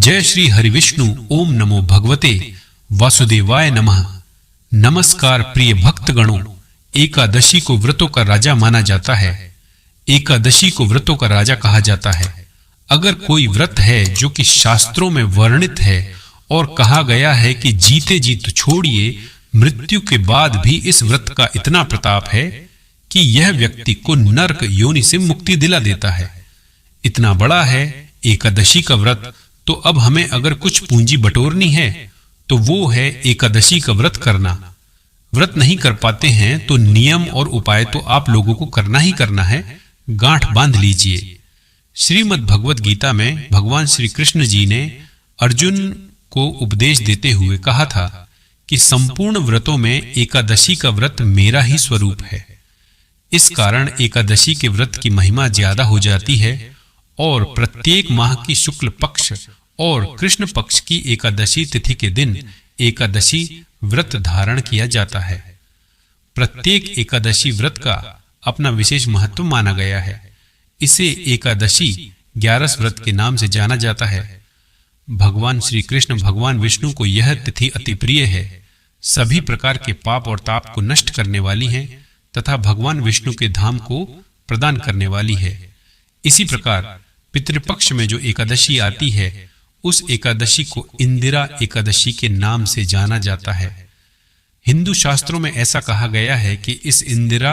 जय श्री हरिविष्णु। ओम नमो भगवते वासुदेवाय नमः। नमस्कार प्रिय भक्तगणों। एकादशी को व्रतों का राजा माना जाता है। एकादशी को व्रतों का राजा कहा जाता है। अगर कोई व्रत है जो कि शास्त्रों में वर्णित है और कहा गया है कि जीते जी तो छोड़िए, मृत्यु के बाद भी इस व्रत का इतना प्रताप है कि यह व्यक्ति को नरक योनि से मुक्ति दिला देता है, इतना बड़ा है एकादशी का व्रत, तो अब हमें अगर कुछ पूंजी बटोरनी है तो वो है एकादशी का व्रत करना। व्रत नहीं कर पाते हैं तो नियम और उपाय तो आप लोगों को करना ही करना है, गांठ बांध लीजिए। श्रीमद् भगवत गीता में भगवान श्री कृष्ण जी ने अर्जुन को उपदेश देते हुए कहा था कि संपूर्ण व्रतों में एकादशी का व्रत मेरा ही स्वरूप है। इस कारण एकादशी के व्रत की महिमा ज्यादा हो जाती है और प्रत्येक माह की शुक्ल पक्ष और कृष्ण पक्ष की एकादशी तिथि के दिन एकादशी व्रत धारण किया जाता है। प्रत्येक एकादशी व्रत का अपना विशेष महत्व माना गया है। इसे एकादशी 11 व्रत के नाम से जाना जाता है। भगवान श्री कृष्ण भगवान विष्णु को यह तिथि अति प्रिय है। सभी प्रकार के पाप और ताप को नष्ट करने वाली है तथा भगवान विष्णु के धाम को प्रदान करने वाली है। इसी प्रकार पितृपक्ष में जो एकादशी आती है, उस एकादशी को इंदिरा एकादशी के नाम से जाना जाता है। हिंदू शास्त्रों में ऐसा कहा गया है कि इस इंदिरा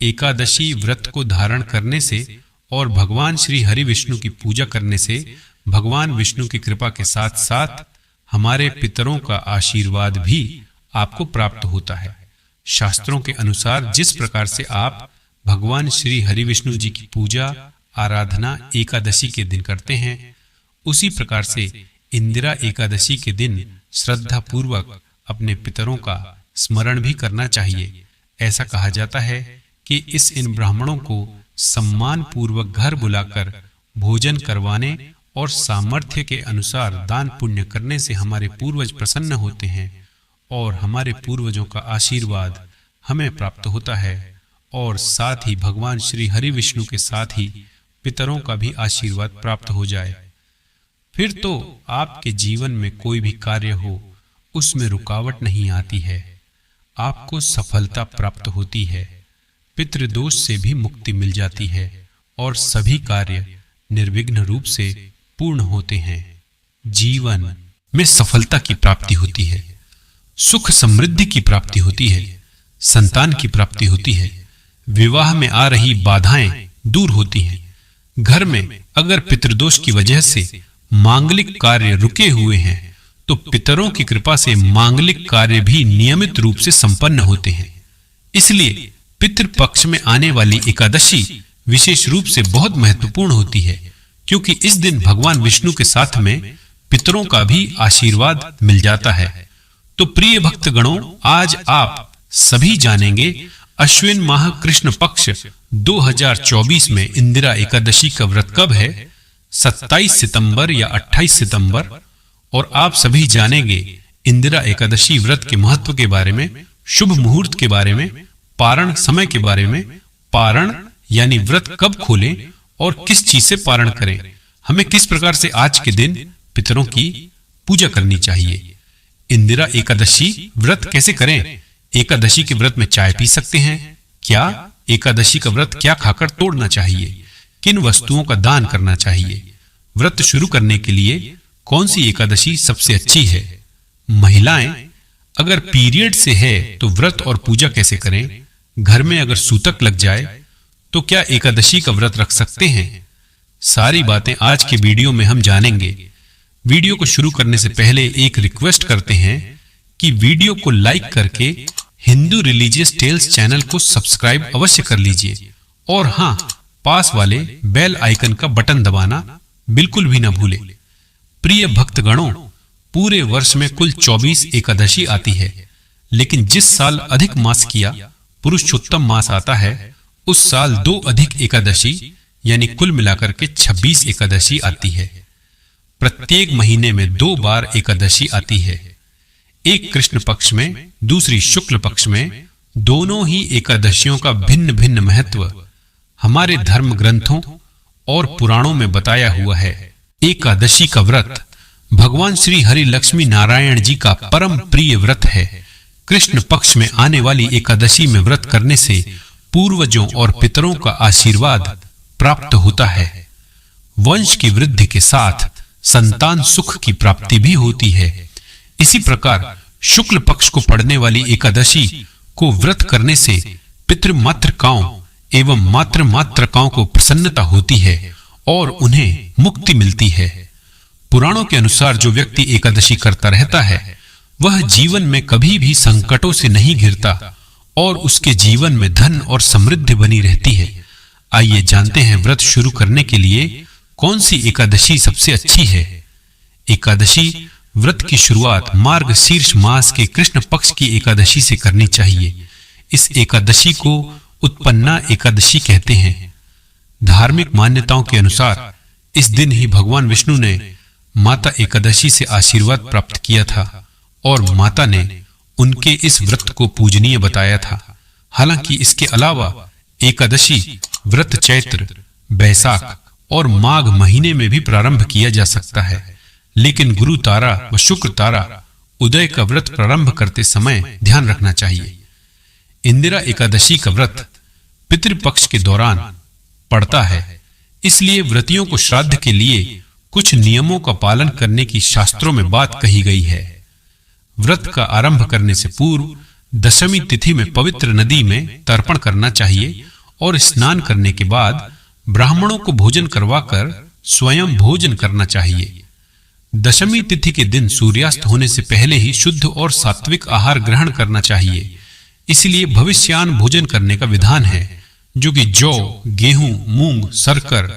एकादशी व्रत को धारण करने से और भगवान श्री हरि विष्णु की पूजा करने से भगवान विष्णु की कृपा के साथ साथ हमारे पितरों का आशीर्वाद भी आपको प्राप्त होता है। शास्त्रों के अनुसार जिस प्रकार से आप भगवान श्री हरि विष्णु जी की पूजा आराधना एकादशी के दिन करते हैं, उसी प्रकार से इंदिरा एकादशी के दिन श्रद्धा पूर्वक अपने पितरों का स्मरण भी करना चाहिए। ऐसा कहा जाता है कि इन ब्राह्मणों को सम्मान पूर्वक घर बुलाकर भोजन करवाने और सामर्थ्य के अनुसार दान पुण्य करने से हमारे पूर्वज प्रसन्न होते हैं और हमारे पूर्वजों का आशीर्वाद हमें प्राप्त होता है और साथ ही भगवान श्री हरि विष्णु के साथ ही पितरों का भी आशीर्वाद प्राप्त हो जाए। फिर तो आपके जीवन में कोई भी कार्य हो उसमें रुकावट नहीं आती है, आपको सफलता प्राप्त होती है, पितृदोष से भी मुक्ति मिल जाती है और सभी कार्य निर्विघ्न रूप से पूर्ण होते हैं। जीवन में सफलता की प्राप्ति होती है, सुख समृद्धि की प्राप्ति होती है, संतान की प्राप्ति होती है, विवाह में आ रही बाधाएं दूर होती हैं। घर में अगर पितृदोष की वजह से मांगलिक कार्य रुके हुए हैं तो पितरों की कृपा से मांगलिक कार्य भी नियमित रूप से संपन्न होते हैं। इसलिए पितृपक्ष में आने वाली एकादशी विशेष रूप से बहुत महत्वपूर्ण होती है, क्योंकि इस दिन भगवान विष्णु के साथ में पितरों का भी आशीर्वाद मिल जाता है। तो प्रिय भक्तगणों, आज आप सभी जानेंगे अश्विन माह कृष्ण पक्ष 2024 में इंदिरा एकादशी का व्रत कब है, 27 सितंबर या 28 सितंबर। और आप सभी जानेंगे इंदिरा एकादशी व्रत के महत्व के बारे में, शुभ मुहूर्त के बारे में, पारण समय के बारे में, पारण यानी व्रत कब खोलें और किस चीज से पारण करें, हमें किस प्रकार से आज के दिन पितरों की पूजा करनी चाहिए, इंदिरा एकादशी व्रत कैसे करें, एकादशी के व्रत में चाय पी सकते हैं क्या, एकादशी का व्रत क्या खाकर तोड़ना चाहिए, किन वस्तुओं का दान करना चाहिए, व्रत शुरू करने के लिए कौन सी एकादशी सबसे अच्छी है, महिलाएं अगर पीरियड से है तो व्रत और पूजा कैसे करें, घर में अगर सूतक लग जाए तो क्या एकादशी का व्रत रख सकते हैं। सारी बातें आज के वीडियो में हम जानेंगे। वीडियो को शुरू करने से पहले एक रिक्वेस्ट करते हैं कि वीडियो को लाइक करके हिंदू रिलीजियस टेल्स चैनल को सब्सक्राइब अवश्य कर लीजिए और हाँ, पास वाले बेल आइकन का बटन दबाना बिल्कुल भी ना भूले। प्रिय भक्तगणों, पूरे वर्ष में कुल 24 एकादशी आती है, लेकिन जिस साल अधिक मास किया पुरुषोत्तम मास आता है, उस साल 2 अधिक एकादशी यानी कुल मिलाकर के 26 एकादशी आती है। प्रत्येक महीने में 2 बार एकादशी आती है, एक कृष्ण पक्ष में, दूसरी शुक्ल पक्ष में। दोनों ही एकादशियों का भिन्न भिन्न महत्व हमारे धर्म ग्रंथों और पुराणों में बताया हुआ है। एकादशी का व्रत भगवान श्री हरि लक्ष्मी नारायण जी का परम प्रिय व्रत है। कृष्ण पक्ष में आने वाली एकादशी में व्रत करने से पूर्वजों और पितरों का आशीर्वाद प्राप्त होता है। वंश की वृद्धि के साथ संतान सुख की प्राप्ति भी होती है। इसी प्रकार शुक्ल पक्ष को पड़ने वाली एकादशी को व्रत करने से पितृमातृकाओं एवं मातृमातृकाओं को प्रसन्नता होती है और उन्हें मुक्ति मिलती है। पुराणों के अनुसार जो व्यक्ति एकादशी करता रहता है वह जीवन में कभी भी संकटों से नहीं घिरता और उसके जीवन में धन और समृद्धि बनी रहती है। आइए जानते हैं व्रत शुरू करने के लिए कौन सी एकादशी सबसे अच्छी है। एकादशी व्रत की शुरुआत मार्गशीर्ष मास के कृष्ण पक्ष की एकादशी से करनी चाहिए। इस एकादशी को उत्पन्ना एकादशी कहते हैं। धार्मिक मान्यताओं के अनुसार इस दिन ही भगवान विष्णु ने माता एकादशी से आशीर्वाद प्राप्त किया था और माता ने उनके इस व्रत को पूजनीय बताया था। हालांकि इसके अलावा एकादशी व्रत चैत्र, बैसाख और माघ महीने में भी प्रारंभ किया जा सकता है, लेकिन गुरु तारा व शुक्र तारा उदय का व्रत प्रारंभ करते समय ध्यान रखना चाहिए। इंदिरा एकादशी का व्रत पितृपक्ष के दौरान पड़ता है, इसलिए व्रतियों को श्राद्ध के लिए कुछ नियमों का पालन करने की शास्त्रों में बात कही गई है। व्रत का आरंभ करने से पूर्व दशमी तिथि में पवित्र नदी में तर्पण करना चाहिए और स्नान करने के बाद ब्राह्मणों को भोजन करवाकर स्वयं भोजन करना चाहिए। दशमी तिथि के दिन सूर्यास्त होने से पहले ही शुद्ध और सात्विक आहार ग्रहण करना चाहिए। इसलिए भविष्यान भोजन करने का विधान है, जो कि जौ, गेहूं, मूंग, शर्कर,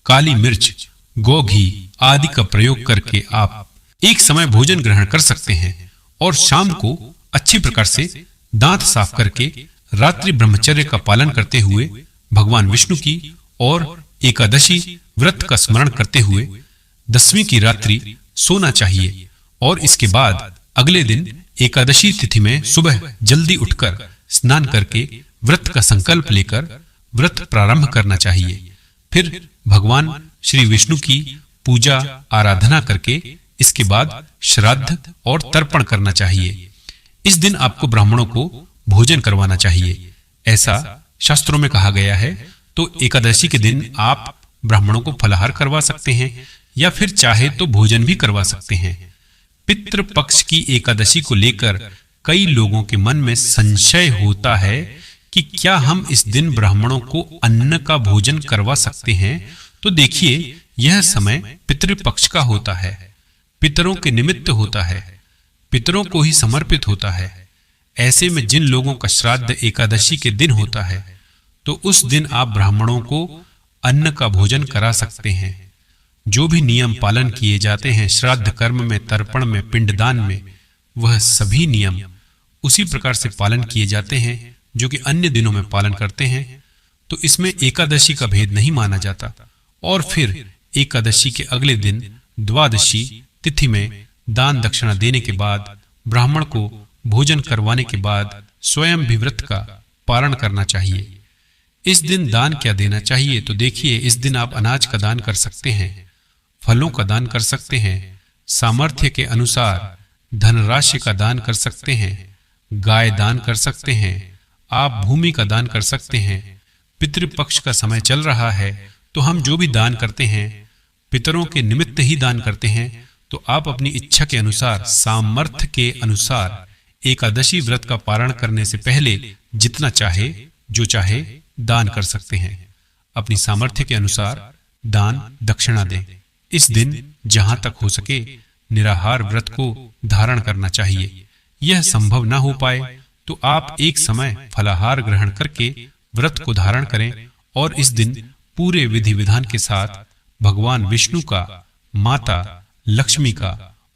काली मिर्च, गौ घी आदि का प्रयोग करके आप एक समय भोजन ग्रहण कर सकते हैं और शाम को अच्छी प्रकार से दांत साफ करके रात्रि ब्रह्मचर्य का पालन करते हुए भगवान विष्णु की और एकादशी व्रत का स्मरण करते हुए दसवीं की रात्रि सोना चाहिए और इसके बाद अगले दिन एकादशी तिथि में सुबह जल्दी उठकर स्नान करके व्रत का संकल्प लेकर व्रत प्रारंभ करना चाहिए। फिर भगवान श्री विष्णु की पूजा आराधना करके इसके बाद श्राद्ध और तर्पण करना चाहिए। इस दिन आपको ब्राह्मणों को भोजन करवाना चाहिए, ऐसा शास्त्रों में कहा गया है। तो एकादशी के दिन आप ब्राह्मणों को फलाहार करवा सकते हैं या फिर चाहे तो भोजन भी करवा सकते हैं। पितृ पक्ष की एकादशी को लेकर कई लोगों के मन में संशय होता है कि क्या हम इस दिन ब्राह्मणों को अन्न का भोजन करवा सकते हैं। तो देखिए, यह समय पितृपक्ष का होता है, पितरों के निमित्त होता है, पितरों को ही समर्पित होता है। ऐसे में जिन लोगों का श्राद्ध एकादशी के दिन होता है तो उस दिन आप ब्राह्मणों को अन्न का भोजन करा सकते हैं। जो भी नियम पालन किए जाते हैं श्राद्ध कर्म में, तर्पण में, पिंडदान में, वह सभी नियम उसी प्रकार से पालन किए जाते हैं जो कि अन्य दिनों में पालन करते हैं। तो इसमें एकादशी का भेद नहीं माना जाता। और फिर एकादशी के अगले दिन द्वादशी तिथि में दान दक्षिणा देने के बाद, ब्राह्मण को भोजन करवाने के बाद स्वयं भी व्रत का पारण करना चाहिए। इस दिन दान क्या देना चाहिए? तो देखिए, इस दिन आप अनाज का दान कर सकते हैं, फलों का दान कर सकते हैं, सामर्थ्य के अनुसार धनराशि का दान कर सकते हैं, गाय दान कर सकते हैं, आप भूमि का दान कर सकते हैं। पितृपक्ष का समय चल रहा है तो हम जो भी दान करते हैं पितरों के निमित्त ही दान करते हैं। तो आप अपनी इच्छा के अनुसार, सामर्थ्य के अनुसार एकादशी व्रत का पारण करने से पहले जितना चाहे, जो चाहे दान कर सकते हैं। अपनी सामर्थ्य के अनुसार दान दक्षिणा दें। इस दिन जहां तक हो सके निराहार व्रत को धारण करना चाहिए। यह संभव न हो पाए तो आप एक समय फलाहार ग्रहण करके व्रत को धारण करें और इस दिन पूरे विधि विधान के साथ भगवान विष्णु का, माता लक्ष्मी का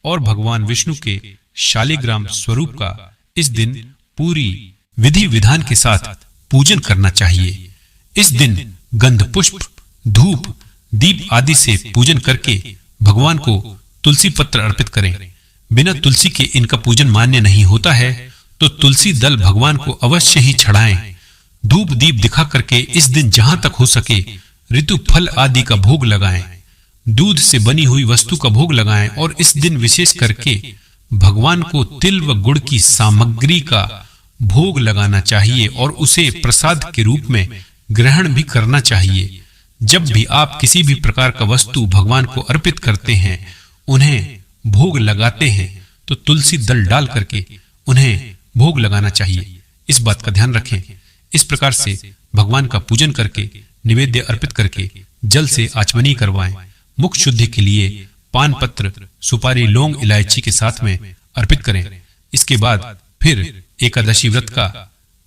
और भगवान विष्णु के शालिग्राम स्वरूप का इस दिन पूरी विधि विधान के साथ पूजन करना चाहिए। इस दिन गंध पुष्प, धूप, दीप आदि से पूजन करके भगवान को तुलसी पत्र अर्पित करें। बिना तुलसी के इनका पूजन मान्य नहीं होता है, तो तुलसी दल भगवान को अवश्य ही चढ़ाएं। धूप दीप दिखा करके इस दिन जहां तक हो सके ऋतु फल आदि का भोग लगाएं। दूध से बनी हुई वस्तु का भोग लगाएं और इस दिन विशेष करके भगवान को तिल व गुड़ की सामग्री का भोग लगाना चाहिए और उसे प्रसाद के रूप में ग्रहण भी करना चाहिए। जब भी आप किसी भी प्रकार का वस्तु भगवान को अर्पित करते हैं, उन्हें भोग लगाते हैं, तो तुलसी दल डाल करके उन्हें भोग लगाना चाहिए। इस बात का ध्यान रखें। इस प्रकार से भगवान का पूजन करके, निवेद्य अर्पित करके जल से आचमनी करवाएं। मुख शुद्धि के लिए पान पत्र, सुपारी, लौंग, इलायची के साथ में अर्पित करें। इसके बाद फिर एकादशी व्रत का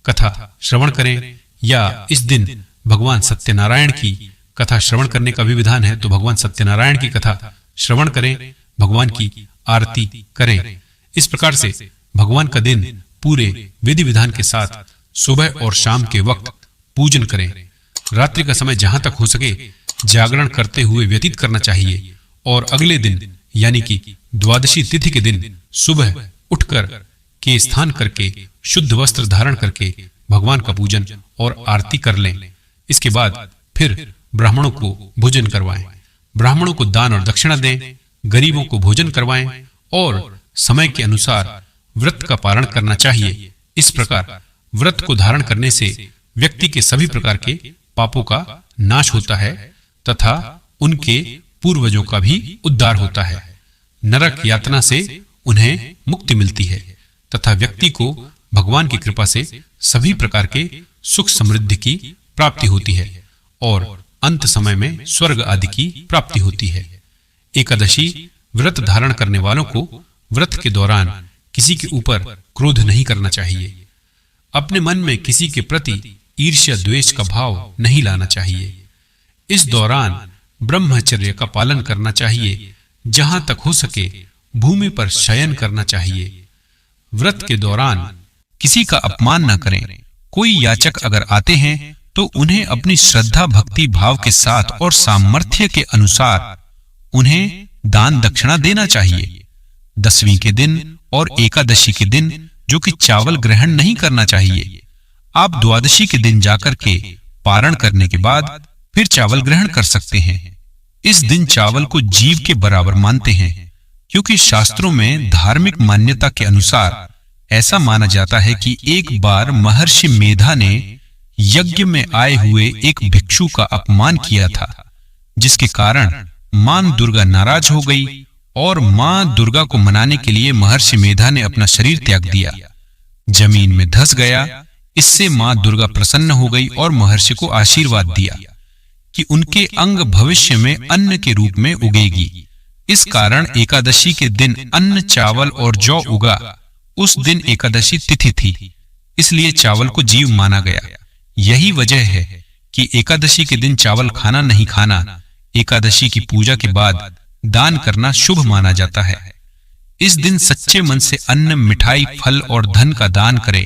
कथा श्रवण करें, या इस दिन भगवान सत्यनारायण की कथा श्रवण करने का भी विधान है, तो भगवान सत्यनारायण की कथा श्रवण करें, भगवान की आरती करें। इस प्रकार से भगवान का दिन पूरे विधि विधान के साथ सुबह और शाम के वक्त पूजन करें। रात्रि का समय जहां तक हो सके जागरण करते हुए व्यतीत करना चाहिए और अगले दिन यानी कि द्वादशी तिथि के दिन सुबह उठकर के स्नान करके शुद्ध वस्त्र धारण करके भगवान का पूजन और आरती कर लें। इसके बाद फिर ब्राह्मणों को भोजन करवाएं, ब्राह्मणों को दान और दक्षिणा दें, गरीबों को भोजन करवाएं और समय के अनुसार व्रत का पालन करना चाहिए। इस प्रकार व्रत को धारण करने से व्यक्ति के सभी प्रकार के पापों का नाश होता है तथा उनके पूर्वजों का भी उद्धार होता है। नरक यातना से उन्हें मुक्ति मिलती है तथा व्यक्ति को भगवान की कृपा से सभी प्रकार के सुख समृद्धि की प्राप्ति होती है और अंत समय में स्वर्ग आदि की प्राप्ति होती है। एकादशी व्रत धारण करने वालों को व्रत के दौरान किसी के ऊपर क्रोध नहीं करना चाहिए। अपने मन में किसी के प्रति ईर्ष्या द्वेष का भाव नहीं लाना चाहिए। इस दौरान ब्रह्मचर्य का पालन करना चाहिए। जहां तक हो सके भूमि पर शयन करना चाहिए। व्रत के दौरान किसी का अपमान न करें। कोई याचक अगर आते हैं तो उन्हें अपनी श्रद्धा भक्ति भाव के साथ और सामर्थ्य के अनुसार उन्हें दान दक्षिणा देना चाहिए। दसवीं के दिन और एकादशी के दिन जो कि चावल ग्रहण नहीं करना चाहिए। आप द्वादशी के दिन जाकर के पारण करने के बाद फिर चावल ग्रहण कर सकते हैं। इस दिन चावल को जीव के बराबर मानते हैं, क्योंकि शास्त्रों में धार्मिक मान्यता के अनुसार ऐसा माना जाता है कि एक बार महर्षि मेधा ने यज्ञ में आए हुए एक भिक्षु का अपमान किया था, जिसके कारण मां दुर्गा नाराज हो गई और मां दुर्गा को मनाने के लिए महर्षि मेधा ने अपना शरीर त्याग दिया, जमीन में धंस गया। इससे मां दुर्गा प्रसन्न हो गई और महर्षि को आशीर्वाद दिया कि उनके अंग भविष्य में अन्न के रूप में उगेगी। इस कारण एकादशी के दिन अन्न, चावल और जौ उगा। उस दिन एकादशी तिथि थी, इसलिए चावल को जीव माना गया। यही वजह है कि एकादशी के दिन चावल खाना नहीं खाना, एकादशी की पूजा के बाद दान करना शुभ माना जाता है। इस दिन सच्चे मन से अन्न, मिठाई, फल और धन का दान करें।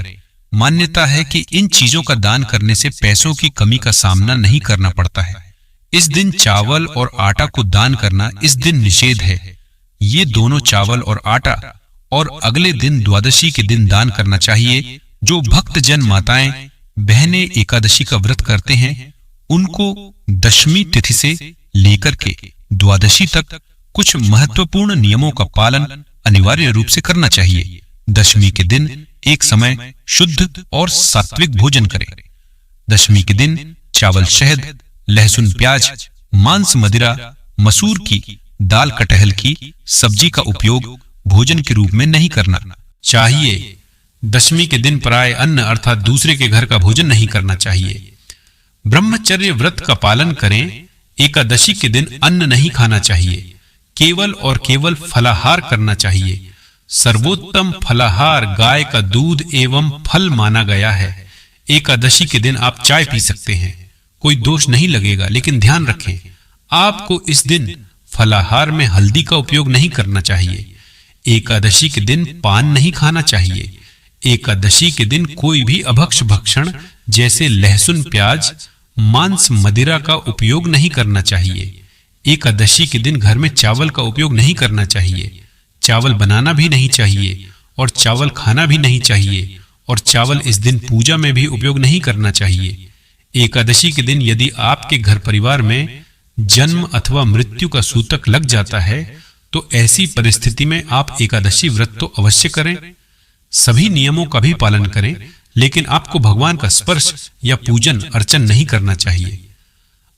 मान्यता है कि इन चीजों का दान करने से पैसों की कमी का सामना नहीं करना पड़ता है। इस दिन चावल और आटा को दान करना इस दिन निषेध है। ये दोनों चावल और आटा और अगले दिन द्वादशी के दिन दान करना चाहिए। जो भक्त जन माताएं बहनें एकादशी का व्रत करते हैं, उनको दशमी तिथि से लेकर के द्वादशी तक कुछ महत्वपूर्ण नियमों का पालन अनिवार्य रूप से करना चाहिए। दशमी के दिन एक समय शुद्ध और सात्विक भोजन करें। दशमी के दिन चावल, शहद, लहसुन, प्याज, मांस, मदिरा, मसूर की दाल, कटहल की सब्जी का उपयोग भोजन के रूप में नहीं करना चाहिए। दशमी के दिन पराये अन्न अर्थात दूसरे के घर का भोजन नहीं करना चाहिए। ब्रह्मचर्य व्रत का पालन करें। एकादशी के दिन अन्न नहीं खाना चाहिए, केवल और केवल फलाहार करना चाहिए। सर्वोत्तम फलाहार गाय का दूध एवं फल माना गया है। एकादशी के दिन आप चाय पी सकते हैं, कोई दोष नहीं लगेगा, लेकिन ध्यान रखें आपको इस दिन फलाहार में हल्दी का उपयोग नहीं करना चाहिए। एकादशी के दिन पान नहीं खाना चाहिए। एकादशी के दिन कोई भी अभक्ष भक्षण जैसे लहसुन, प्याज, मांस, मदिरा का उपयोग नहीं करना चाहिए। एकादशी के दिन घर में चावल का उपयोग नहीं करना चाहिए। चावल बनाना भी नहीं चाहिए और चावल खाना भी नहीं चाहिए और चावल इस दिन पूजा में भी उपयोग नहीं करना चाहिए। एकादशी के दिन यदि आपके घर परिवार में जन्म अथवा मृत्यु का सूतक लग जाता है तो ऐसी परिस्थिति में आप एकादशी व्रत तो अवश्य करें, सभी नियमों का भी पालन करें, लेकिन आपको भगवान का स्पर्श या पूजन अर्चन नहीं करना चाहिए।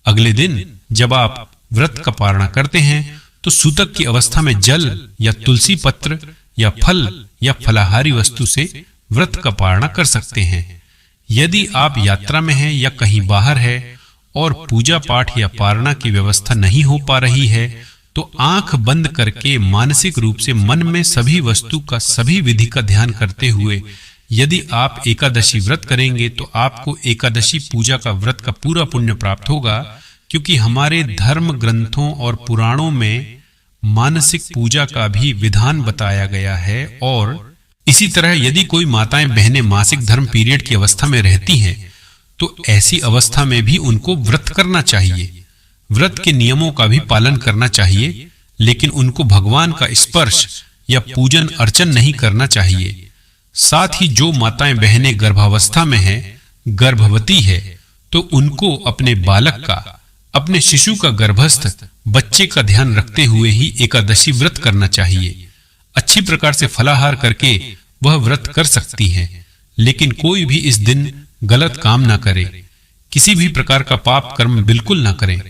अगले दिन जब आप व्रत का पारणा करते हैं तो सूतक की अवस्था में जल या तुलसी पत्र या फल या फलाहारी वस्तु से व्रत का पारणा कर सकते हैं। यदि आप यात्रा में हैं या कहीं बाहर है और पूजा पाठ या पारणा की व्यवस्था नहीं हो पा रही है तो आंख बंद करके मानसिक रूप से मन में सभी वस्तु का, सभी विधि का ध्यान करते हुए यदि आप एकादशी व्रत करेंगे तो आपको एकादशी पूजा का व्रत का पूरा पुण्य प्राप्त होगा, क्योंकि हमारे धर्म ग्रंथों और पुराणों में मानसिक पूजा का भी विधान बताया गया है। और इसी तरह यदि कोई माताएं बहनें मासिक धर्म पीरियड की अवस्था में रहती हैं तो ऐसी अवस्था में भी उनको व्रत करना चाहिए, व्रत के नियमों का भी पालन करना चाहिए, लेकिन उनको भगवान का स्पर्श या पूजन अर्चन नहीं करना चाहिए। साथ ही जो माताएं बहनें गर्भावस्था में हैं, गर्भवती है, तो उनको अपने बालक का, अपने शिशु का, गर्भस्थ बच्चे का ध्यान रखते हुए ही एकादशी व्रत करना चाहिए। अच्छी प्रकार से फलाहार करके वह व्रत कर सकती हैं, लेकिन कोई भी इस दिन गलत काम ना करे, किसी भी प्रकार का पाप कर्म बिल्कुल ना करें।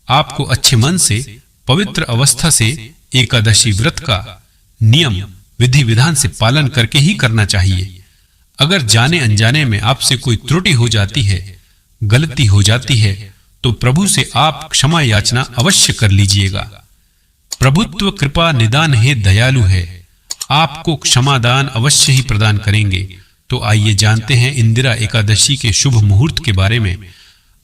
आपको अच्छे मन से, पवित्र अवस्था से एकादशी व्रत का नियम विधि विधान से पालन करके ही करना चाहिए। अगर जाने अनजाने में आपसे कोई त्रुटि हो जाती है, गलती हो जाती है, तो प्रभु से आप क्षमा याचना अवश्य कर लीजिएगा। प्रभुत्व कृपा निदान है, दयालु है, आपको क्षमादान अवश्य ही प्रदान करेंगे। तो आइए जानते हैं इंदिरा एकादशी के शुभ मुहूर्त के बारे में।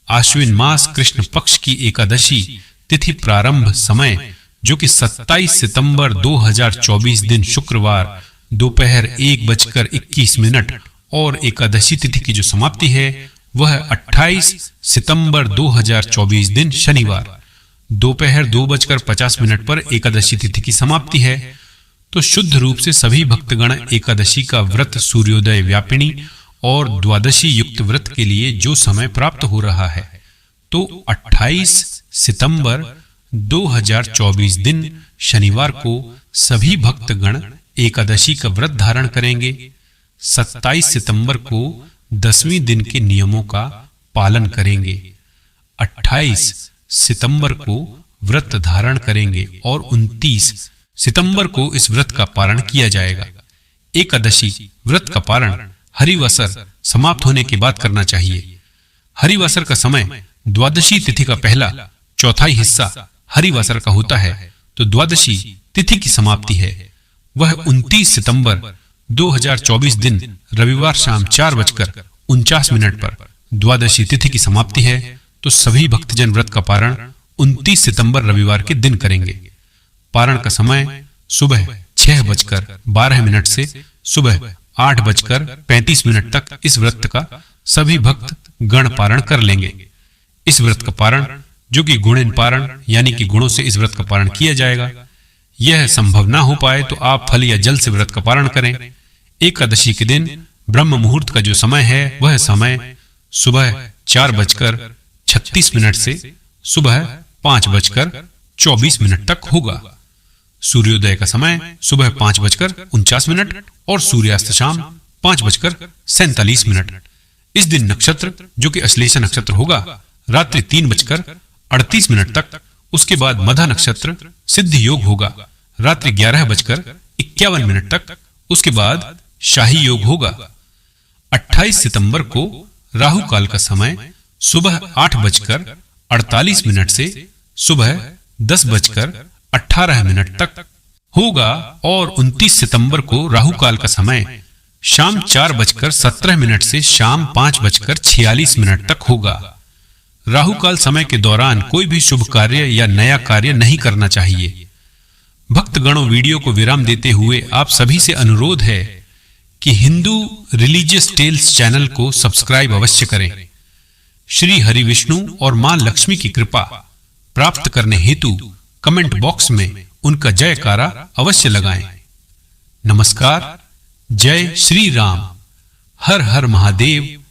आश्विन मास कृष्ण पक्ष की एकादशी तिथि प्रारंभ समय जो कि 27 सितंबर 2024 दिन शुक्रवार दोपहर 1:21 और एकादशी तिथि की जो समाप्ति है वह 28 सितंबर 2024 दिन शनिवार दोपहर 2:50 पर एकादशी तिथि की समाप्ति है। तो शुद्ध रूप से सभी भक्तगण एकादशी का व्रत सूर्योदय व्यापिनी और द्वादशी युक्त व्रत के लिए जो समय प्राप्त हो रहा है, तो 28 सितंबर 2024 दिन शनिवार को सभी भक्तगण एकादशी का व्रत धारण करेंगे। 27 सितंबर को 10वें दिन के नियमों का पालन करेंगे। 28 सितंबर को व्रत धारण करेंगे और 29 सितंबर को इस व्रत का पारण किया जाएगा। एकादशी व्रत का पारण हरिवासर समाप्त होने के बाद करना चाहिए। हरिवासर का समय द्वादशी तिथि का पहला चौथाई हिस्सा हरिवासर का होता है, तो द्वादशी तिथि की समाप्ति है वह 29 सितंबर 2024 दिन रविवार शाम 4:49 पर द्वादशी तिथि की समाप्ति है। तो सभी भक्तजन व्रत का पारण 29 सितंबर रविवार के दिन करेंगे। पारण का समय सुबह 6:12 से सुबह 8:35 तक इस व्रत का सभी भक्त गण पारण कर लेंगे। इस व्रत का पारण जो कि गुणेन पारण यानी कि गुणों से इस व्रत का पारण किया जाएगा। यह संभव ना हो पाए तो आप फल या जल से व्रत का पारण करें। एकादशी के दिन ब्रह्म मुहूर्त का जो समय है वह समय सुबह 4:36 से सुबह 5:24 तक होगा। सूर्योदय का समय सुबह 5:49 और सूर्यास्त शाम 5:47। इस दिन नक्षत्र जो कि अश्लेषा नक्षत्र होगा रात्रि 3:38 तक। उसके बाद मधा नक्षत्र सिद्ध योग होगा रात्रि 11:51 तक। उसके बाद शाही योग होगा। 28 सितंबर को राहु काल का समय सुबह 8:48 से सुबह 10:18 तक होगा और 29 सितंबर को राहु काल का समय शाम 4:17 से शाम 5:46 तक होगा। राहु काल समय के दौरान कोई भी शुभ कार्य या नया कार्य नहीं करना चाहिए। भक्तगणों, वीडियो को विराम देते हुए आप सभी से अनुरोध है कि हिंदू रिलीजियस टेल्स चैनल को सब्सक्राइब अवश्य करें। श्री हरि विष्णु और मां लक्ष्मी की कृपा प्राप्त करने हेतु कमेंट बॉक्स में उनका जयकारा अवश्य लगाएं। नमस्कार। जय श्री राम। हर हर महादेव।